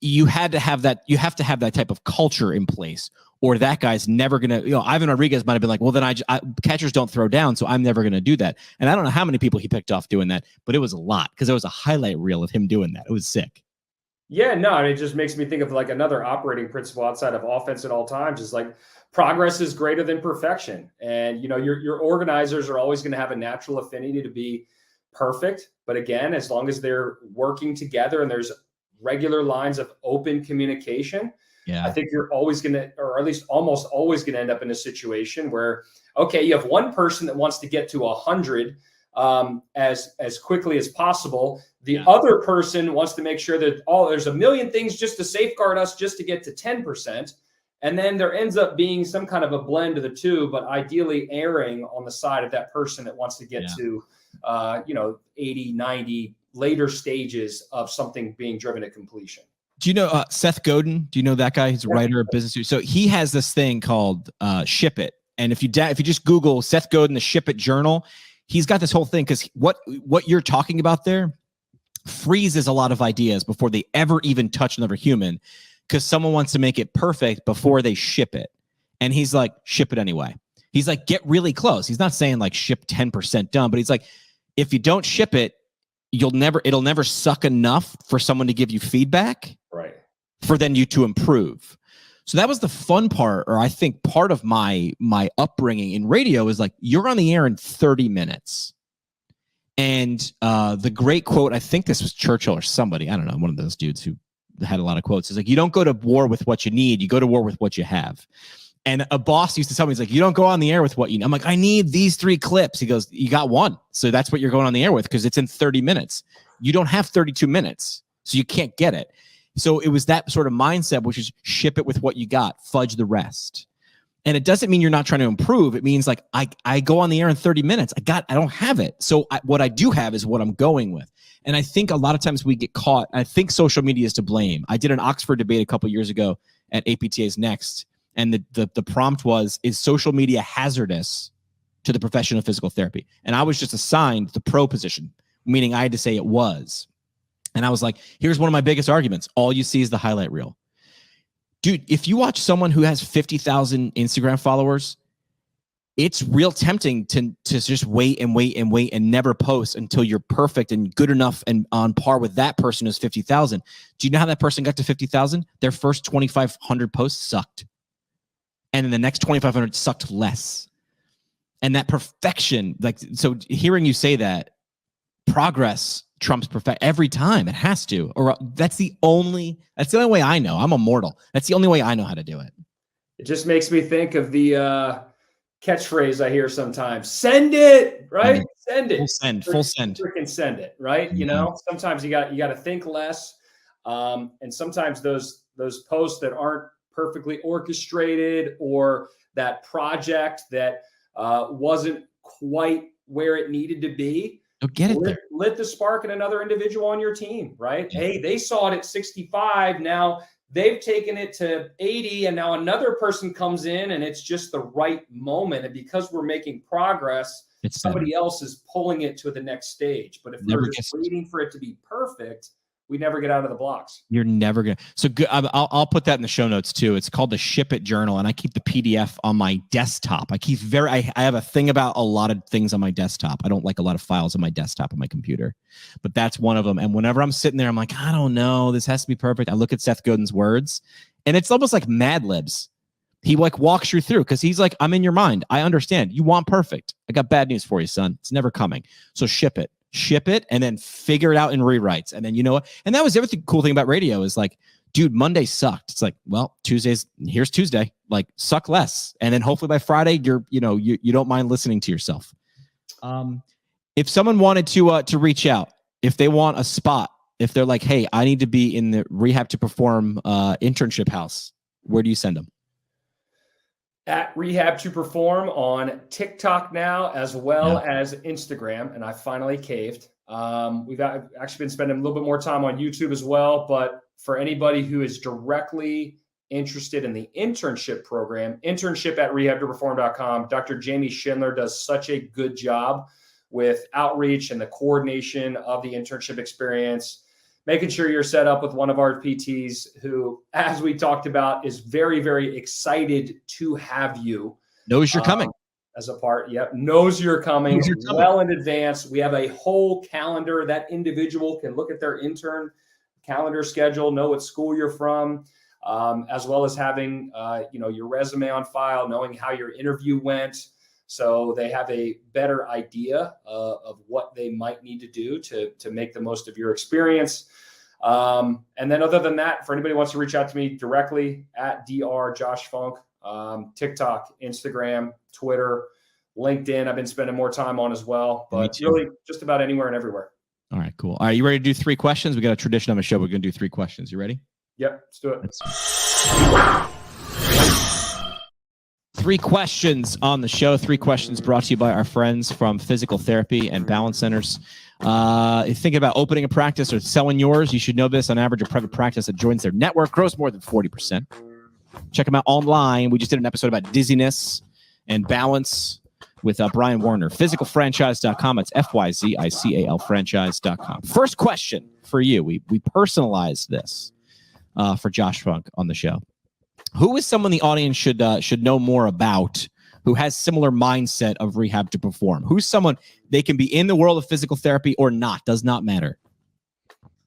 you have to have that type of culture in place, or that guy's never going to, Ivan Rodriguez might have been like, well, then catchers don't throw down, so I'm never going to do that. And I don't know how many people he picked off doing that, but it was a lot because there was a highlight reel of him doing that. It was sick. Yeah, no, it just makes me think of like another operating principle outside of offense at all times is like progress is greater than perfection. And, your organizers are always going to have a natural affinity to be perfect. But again, as long as they're working together and there's regular lines of open communication, I think you're always going to, or at least almost always going to end up in a situation where, okay, you have one person that wants to get to 100 as quickly as possible. The other person wants to make sure that there's a million things just to safeguard us just to get to 10%. And then there ends up being some kind of a blend of the two, but ideally erring on the side of that person that wants to get to, 80, 90 later stages of something being driven to completion. Do you know Seth Godin? Do you know that guy? He's a writer of business. So he has this thing called Ship It. And if you just Google Seth Godin, the Ship It Journal, he's got this whole thing because what you're talking about there freezes a lot of ideas before they ever even touch another human, because someone wants to make it perfect before they ship it. And he's like, ship it anyway. He's like, get really close. He's not saying like ship 10% done, but he's like, if you don't ship it, it'll never suck enough for someone to give you feedback, right? For then you to improve. So that was the fun part, or I think part of my upbringing in radio is like, you're on the air in 30 minutes. And the great quote, I think this was Churchill or somebody, I don't know, one of those dudes who had a lot of quotes, is like, you don't go to war with what you need, you go to war with what you have. And a boss used to tell me, he's like, you don't go on the air with what you need. I'm like, I need these 3 clips. He goes, you got one. So that's what you're going on the air with, because it's in 30 minutes. You don't have 32 minutes, so you can't get it. So it was that sort of mindset, which is ship it with what you got, fudge the rest. And it doesn't mean you're not trying to improve. It means like, I go on the air in 30 minutes. I don't have it. So what I do have is what I'm going with. And I think a lot of times we get caught. I think social media is to blame. I did an Oxford debate a couple years ago at APTA's Next. And the prompt was, is social media hazardous to the profession of physical therapy? And I was just assigned the pro position, meaning I had to say it was. And I was like, here's one of my biggest arguments. All you see is the highlight reel. Dude, if you watch someone who has 50,000 Instagram followers, it's real tempting to just wait and never post until you're perfect and good enough and on par with that person who's 50,000. Do you know how that person got to 50,000? Their first 2,500 posts sucked. And then the next 2,500 sucked less. And that perfection, like, so hearing you say that, progress trumps perfect every time. It has to, or that's the only way I know. I'm immortal. That's the only way I know how to do it. It just makes me think of the catchphrase I hear sometimes: "Send it, right? Send it, full send, freaking send it, right?" Yeah. Sometimes you got to think less, and sometimes those posts that aren't perfectly orchestrated, or that project that wasn't quite where it needed to be, lit the spark in another individual on your team, right? Yeah. Hey, they saw it at 65. Now they've taken it to 80, and now another person comes in, and it's just the right moment. And because we're making progress, somebody else is pulling it to the next stage. But if we're just waiting for it to be perfect, we never get out of the blocks. You're never going to. So good. I'll put that in the show notes too. It's called the Ship It Journal, and I keep the PDF on my desktop. I have a thing about a lot of things on my desktop. I don't like a lot of files on my desktop on my computer, but that's one of them. And whenever I'm sitting there, I'm like, I don't know, this has to be perfect. I look at Seth Godin's words, and it's almost like Mad Libs. He like walks you through because he's like, I'm in your mind. I understand. You want perfect. I got bad news for you, son. It's never coming. So ship it, and then figure it out in rewrites. And then, you know what? And that was the other cool thing about radio is like, dude, Monday sucked. It's like, well, here's Tuesday, like suck less. And then hopefully by Friday, you don't mind listening to yourself. If someone wanted to reach out, if they want a spot, if they're like, hey, I need to be in the Rehab to Perform internship house, where do you send them? At Rehab to Perform on TikTok now, as well as Instagram, and I finally caved. We've actually been spending a little bit more time on YouTube as well, but for anybody who is directly interested in the internship program, internship at rehabtoperform.com. Dr. Jamie Schindler does such a good job with outreach and the coordination of the internship experience, making sure you're set up with one of our PTs who, as we talked about, is very, very excited to have you. Knows you're coming. As a part. Yep. Knows you're coming well in advance. We have a whole calendar. That individual can look at their intern calendar schedule, know what school you're from, as well as having, your resume on file, knowing how your interview went. So they have a better idea of what they might need to do to make the most of your experience. And then other than that, for anybody who wants to reach out to me directly at Dr. Josh Funk, TikTok, Instagram, Twitter, LinkedIn, I've been spending more time on as well, but really just about anywhere and everywhere. All right, cool. All right, you ready to do 3 questions? We got a tradition on the show. We're going to do 3 questions. You ready? Yep, let's do it. 3 questions on the show. 3 questions brought to you by our friends from Physical Therapy and Balance Centers. If you're thinking about opening a practice or selling yours, you should know this. On average, a private practice that joins their network grows more than 40%. Check them out online. We just did an episode about dizziness and balance with Brian Warner. Physicalfranchise.com. It's FYZICAL franchise.com. First question for you. We personalized this for Josh Funk on the show. Who is someone the audience should know more about who has similar mindset of Rehab to Perform? Who's someone they can be in the world of physical therapy or not? Does not matter.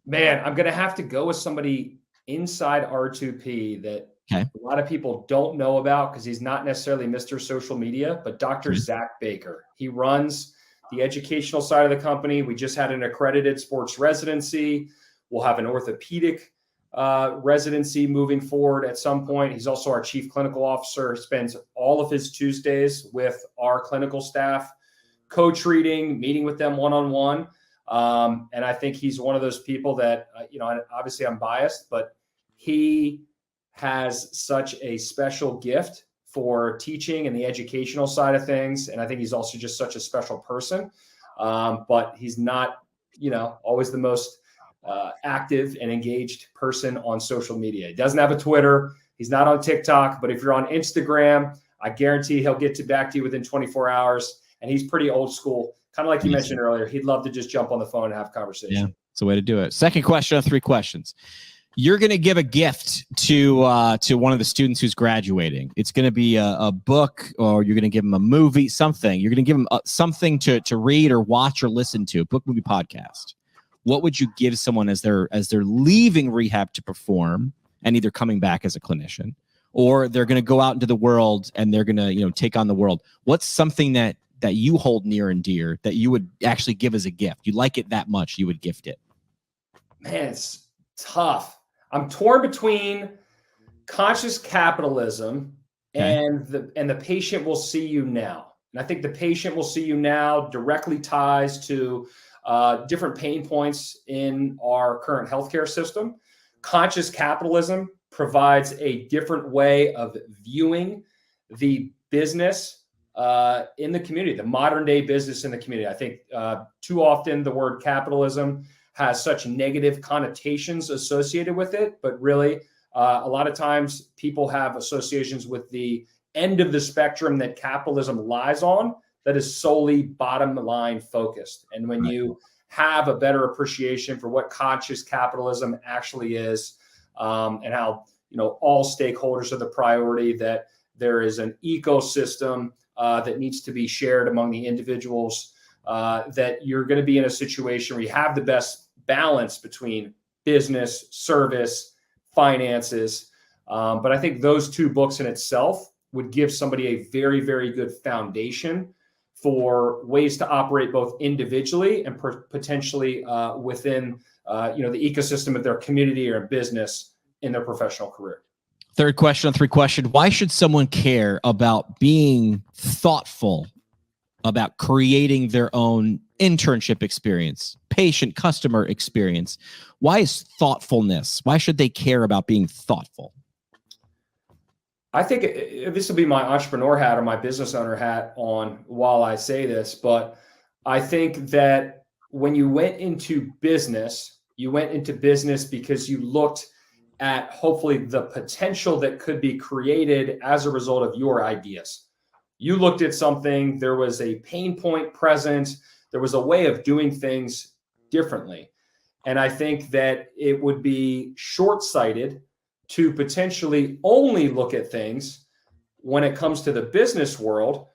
Man, I'm going to have to go with somebody inside R2P that a lot of people don't know about because he's not necessarily Mr. Social Media, but Dr. Zach Baker. He runs the educational side of the company. We just had an accredited sports residency. We'll have an orthopedic residency moving forward at some point. He's also our chief clinical officer, spends all of his Tuesdays with our clinical staff, co-treating, meeting with them one-on-one. And I think he's one of those people that, obviously I'm biased, but he has such a special gift for teaching and the educational side of things. And I think he's also just such a special person. But he's not, always the most active and engaged person on social media. He doesn't have a Twitter. He's not on TikTok, but if you're on Instagram, I guarantee he'll get back to you within 24 hours. And he's pretty old school, kind of like you mentioned earlier. He'd love to just jump on the phone and have a conversation. Yeah, it's the way to do it. Second question of 3 questions. You're going to give a gift to one of the students who's graduating. It's going to be a book, or you're going to give them a movie, something. You're going to give them something to read or watch or listen to, book, movie, podcast. What would you give someone as they're leaving Rehab to Perform and either coming back as a clinician, or they're going to go out into the world and they're going to take on the world? What's something that you hold near and dear that you would actually give as a gift? You like it that much, you would gift it. Man, it's tough. I'm torn between conscious capitalism and the patient will see you now. And I think the patient will see you now directly ties to different pain points in our current healthcare system. Conscious capitalism provides a different way of viewing the business in the community, the modern day business in the community. I think too often the word capitalism has such negative connotations associated with it, but really a lot of times people have associations with the end of the spectrum that capitalism lies on that is solely bottom line focused. And when you have a better appreciation for what conscious capitalism actually is, and how, all stakeholders are the priority, that there is an ecosystem that needs to be shared among the individuals, that you're going to be in a situation where you have the best balance between business, service, finances. But I think those two books in itself would give somebody a very, very good foundation for ways to operate both individually and potentially within the ecosystem of their community or business in their professional career. Third question on 3 questions. Why should someone care about being thoughtful about creating their own internship experience, patient customer experience? Why is thoughtfulness? Why should they care about being thoughtful? I think this will be my entrepreneur hat or my business owner hat on while I say this, but I think that when you went into business because you looked at hopefully the potential that could be created as a result of your ideas. You looked at something, there was a pain point present, there was a way of doing things differently. And I think that it would be short-sighted to potentially only look at things when it comes to the business world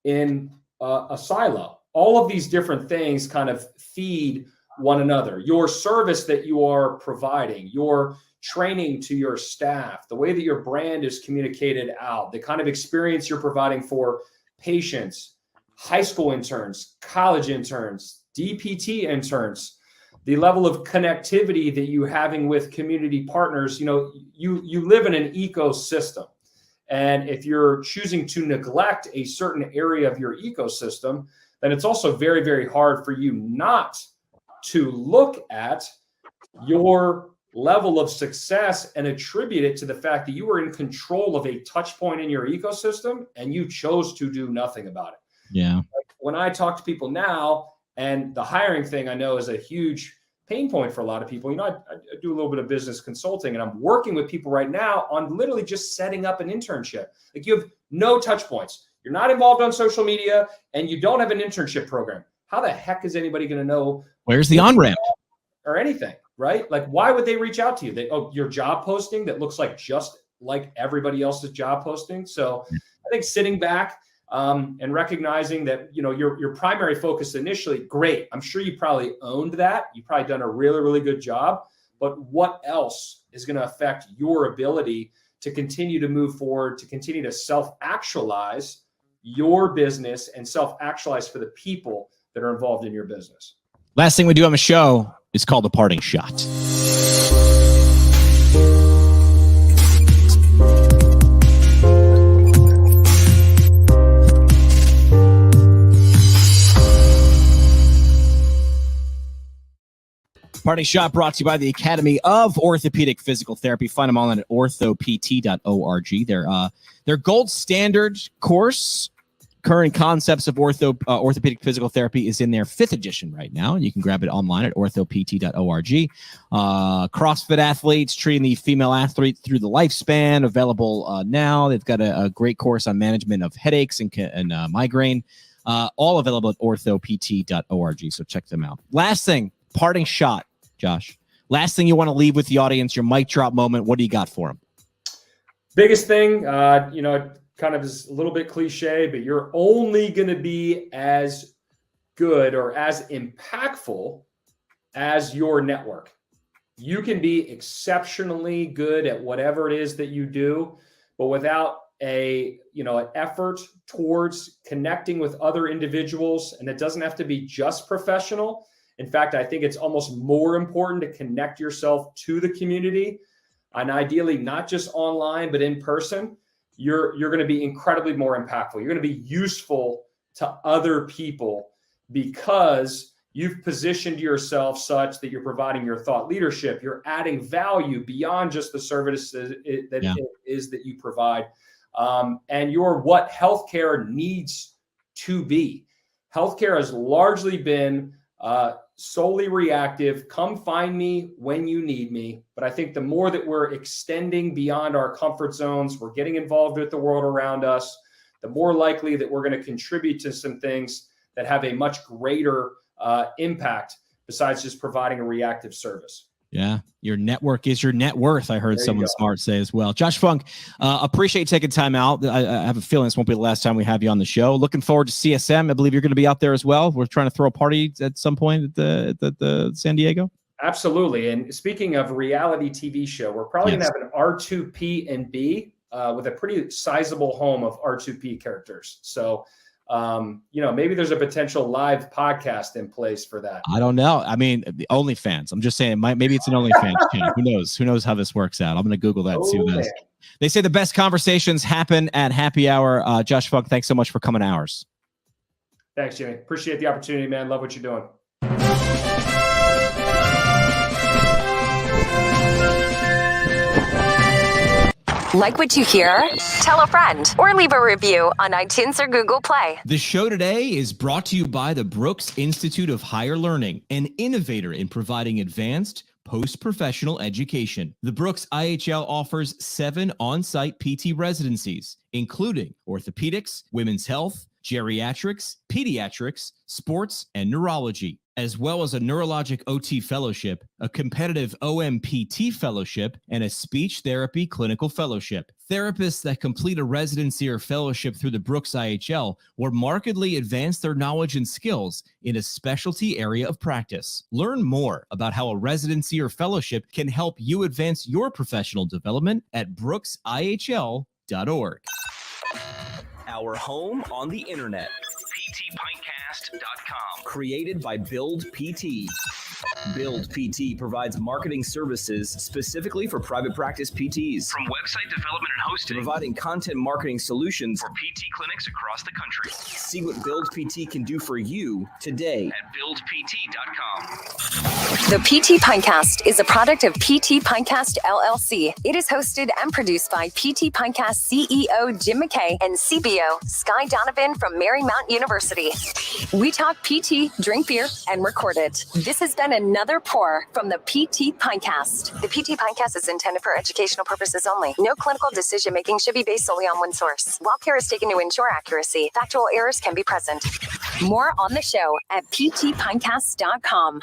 in a silo. All of these different things kind of feed one another. Your service that you are providing, your training to your staff, the way that your brand is communicated out, the kind of experience you're providing for patients, high school interns, college interns, DPT interns, the level of connectivity that you're having with community partners. You live in an ecosystem. And if you're choosing to neglect a certain area of your ecosystem, then it's also very, very hard for you not to look at your level of success and attribute it to the fact that you were in control of a touch point in your ecosystem and you chose to do nothing about it. Yeah. When I talk to people now, and the hiring thing I know is a huge pain point for a lot of people. I do a little bit of business consulting, and I'm working with people right now on literally just setting up an internship. Like, you have no touch points. You're not involved on social media, and you don't have an internship program. How the heck is anybody going to know? Where's the on-ramp? Or anything, right? Like, why would they reach out to you? Your job posting that looks like just like everybody else's job posting. So I think sitting back and recognizing that, your primary focus initially, great. I'm sure you probably owned that. You've probably done a really, really good job. But what else is going to affect your ability to continue to move forward, to continue to self-actualize your business and self-actualize for the people that are involved in your business? Last thing we do on the show is called the parting shot. Parting shot brought to you by the Academy of Orthopedic Physical Therapy. Find them all at orthopt.org. Their gold standard course, Current Concepts of Orthopedic Physical Therapy, is in their 5th edition right now. You can grab it online at orthopt.org. CrossFit athletes, treating the female athlete through the lifespan, available now. They've got a great course on management of headaches and migraine, all available at orthopt.org. So check them out. Last thing, parting shot, Josh. Last thing you want to leave with the audience, your mic drop moment. What do you got for them? Biggest thing, kind of is a little bit cliche, but you're only going to be as good or as impactful as your network. You can be exceptionally good at whatever it is that you do, but without an effort towards connecting with other individuals, and it doesn't have to be just professional. In fact, I think it's almost more important to connect yourself to the community, and ideally not just online, but in person. You're going to be incredibly more impactful. You're going to be useful to other people because you've positioned yourself such that you're providing your thought leadership. You're adding value beyond just the services that you provide. And you're what healthcare needs to be. Healthcare has largely been solely reactive. Come find me when you need me. But I think the more that we're extending beyond our comfort zones, we're getting involved with the world around us, the more likely that we're going to contribute to some things that have a much greater impact besides just providing a reactive service. Yeah, your network is your net worth. I heard someone smart say as well. Josh Funk, appreciate you taking time out. I have a feeling this won't be the last time we have you on the show. Looking forward to CSM. I believe you're going to be out there as well. We're trying to throw a party at some point at the San Diego. Absolutely. And speaking of reality TV show, we're probably going to have an R2P and B with a pretty sizable home of R2P characters. So, maybe there's a potential live podcast in place for that. I don't know. I mean, the OnlyFans. I'm just saying, maybe it's an OnlyFans channel. Who knows? Who knows how this works out? I'm going to Google that and see what it is. They say the best conversations happen at happy hour. Josh Funk, thanks so much for coming to ours. Thanks, Jimmy. Appreciate the opportunity, man. Love what you're doing. Like what you hear? Tell a friend or leave a review on iTunes or Google Play. The show today is brought to you by the Brooks Institute of Higher Learning, an innovator in providing advanced post-professional education. The Brooks IHL offers 7 on-site PT residencies, including orthopedics, women's health, geriatrics, pediatrics, sports, and neurology, as well as a neurologic OT fellowship, a competitive OMPT fellowship, and a speech therapy clinical fellowship. Therapists that complete a residency or fellowship through the Brooks IHL will markedly advance their knowledge and skills in a specialty area of practice. Learn more about how a residency or fellowship can help you advance your professional development at brooksihl.org. Our home on the internet. PTPintcast.com. Created by Build PT. Build PT provides marketing services specifically for private practice PTs. From website development and hosting, providing content marketing solutions for PT clinics across the country. See what Build PT can do for you today at buildpt.com. The PT Pintcast is a product of PT Pintcast LLC. It is hosted and produced by PT Pintcast CEO Jim McKay and CBO Sky Donovan from Marymount University. We talk PT, drink beer, and record it. This has been another pour from the PT Pintcast. The PT Pintcast is intended for educational purposes only. No clinical decision-making should be based solely on one source. While care is taken to ensure accuracy, factual errors can be present. More on the show at ptpintcast.com.